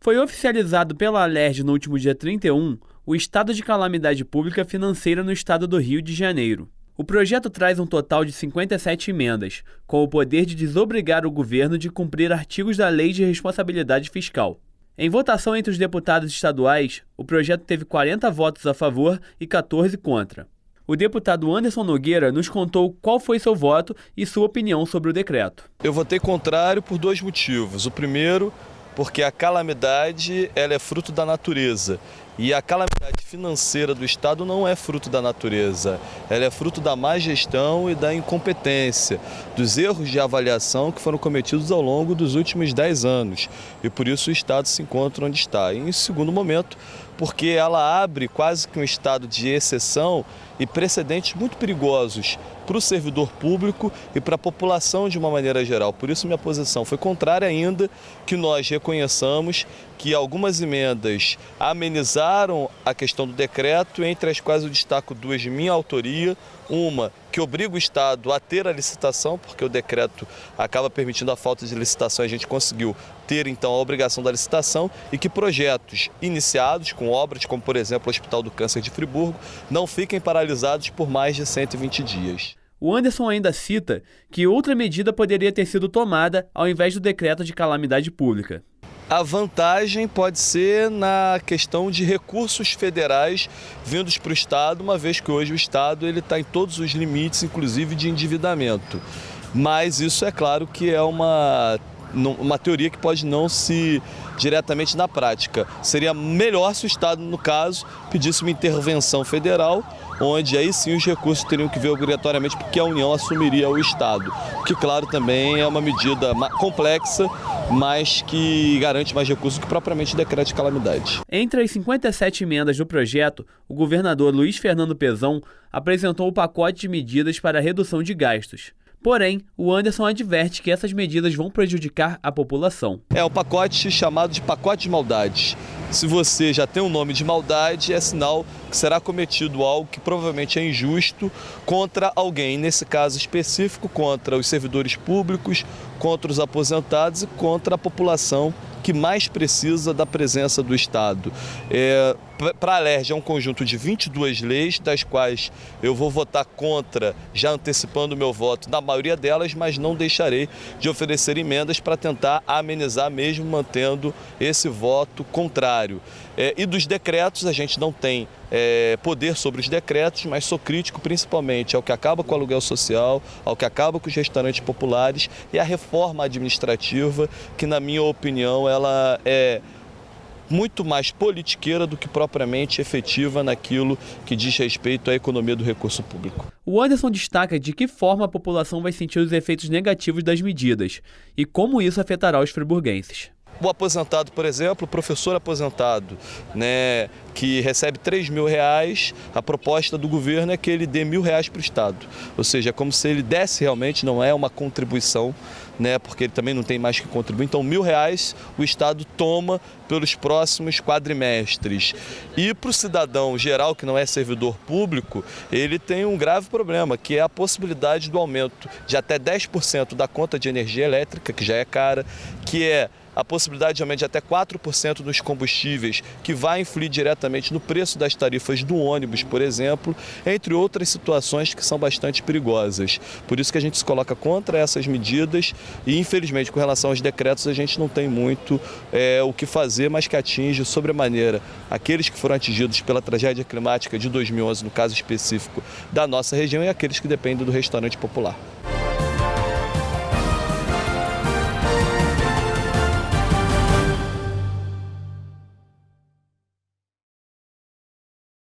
Foi oficializado pela Alerj no último dia 31 o estado de calamidade pública financeira no estado do Rio de Janeiro. O projeto traz um total de 57 emendas, com o poder de desobrigar o governo de cumprir artigos da Lei de Responsabilidade Fiscal. Em votação entre os deputados estaduais, o projeto teve 40 votos a favor e 14 contra. O deputado Anderson Nogueira nos contou qual foi seu voto e sua opinião sobre o decreto. Eu votei contrário por dois motivos. O primeiro, porque a calamidade ela é fruto da natureza. E a calamidade financeira do Estado não é fruto da natureza, ela é fruto da má gestão e da incompetência, dos erros de avaliação que foram cometidos ao longo dos últimos 10 anos. E por isso o Estado se encontra onde está. E em segundo momento, porque ela abre quase que um estado de exceção e precedentes muito perigosos para o servidor público e para a população de uma maneira geral. Por isso minha posição foi contrária, ainda que nós reconheçamos que algumas emendas amenizaram a questão do decreto, entre as quais eu destaco duas de minha autoria. Uma que obriga o Estado a ter a licitação, porque o decreto acaba permitindo a falta de licitação, a gente conseguiu ter então a obrigação da licitação, e que projetos iniciados com obras como, por exemplo, o Hospital do Câncer de Friburgo, não fiquem paralisados por mais de 120 dias. O Anderson ainda cita que outra medida poderia ter sido tomada ao invés do decreto de calamidade pública. A vantagem pode ser na questão de recursos federais vindos para o Estado, uma vez que hoje o Estado está em todos os limites, inclusive de endividamento. Mas isso é claro que é uma teoria que pode não se diretamente na prática. Seria melhor se o Estado, no caso, pedisse uma intervenção federal, onde aí sim os recursos teriam que vir obrigatoriamente, porque a União assumiria o Estado, que claro também é uma medida complexa, mas que garante mais recursos que propriamente o decreto de calamidade. Entre as 57 emendas do projeto, o governador Luiz Fernando Pezão apresentou o pacote de medidas para a redução de gastos. Porém, o Anderson adverte que essas medidas vão prejudicar a população. É um pacote chamado de pacote de maldades. Se você já tem um nome de maldade, é sinal que será cometido algo que provavelmente é injusto contra alguém, nesse caso específico, contra os servidores públicos, contra os aposentados e contra a população que mais precisa da presença do Estado. Para a Alerj é um conjunto de 22 leis, das quais eu vou votar contra, já antecipando o meu voto na maioria delas, mas não deixarei de oferecer emendas para tentar amenizar, mesmo mantendo esse voto contrário. E dos decretos, a gente não tem poder sobre os decretos, mas sou crítico principalmente ao que acaba com o aluguel social, ao que acaba com os restaurantes populares e à reforma administrativa, que na minha opinião ela é muito mais politiqueira do que propriamente efetiva naquilo que diz respeito à economia do recurso público. O Anderson destaca de que forma a população vai sentir os efeitos negativos das medidas e como isso afetará os friburguenses. O aposentado, por exemplo, o professor aposentado, que recebe R$3.000, a proposta do governo é que ele dê R$1.000 para o Estado. Ou seja, é como se ele desse realmente, não é uma contribuição, porque ele também não tem mais que contribuir. Então, R$1.000 o Estado toma pelos próximos quadrimestres. E para o cidadão geral, que não é servidor público, ele tem um grave problema, que é a possibilidade do aumento de até 10% da conta de energia elétrica, que já é cara, que é a possibilidade de aumento de até 4% dos combustíveis, que vai influir diretamente no preço das tarifas do ônibus, por exemplo, entre outras situações que são bastante perigosas. Por isso que a gente se coloca contra essas medidas e, infelizmente, com relação aos decretos, a gente não tem muito o que fazer, mas que atinge sobremaneira aqueles que foram atingidos pela tragédia climática de 2011, no caso específico da nossa região, e aqueles que dependem do restaurante popular.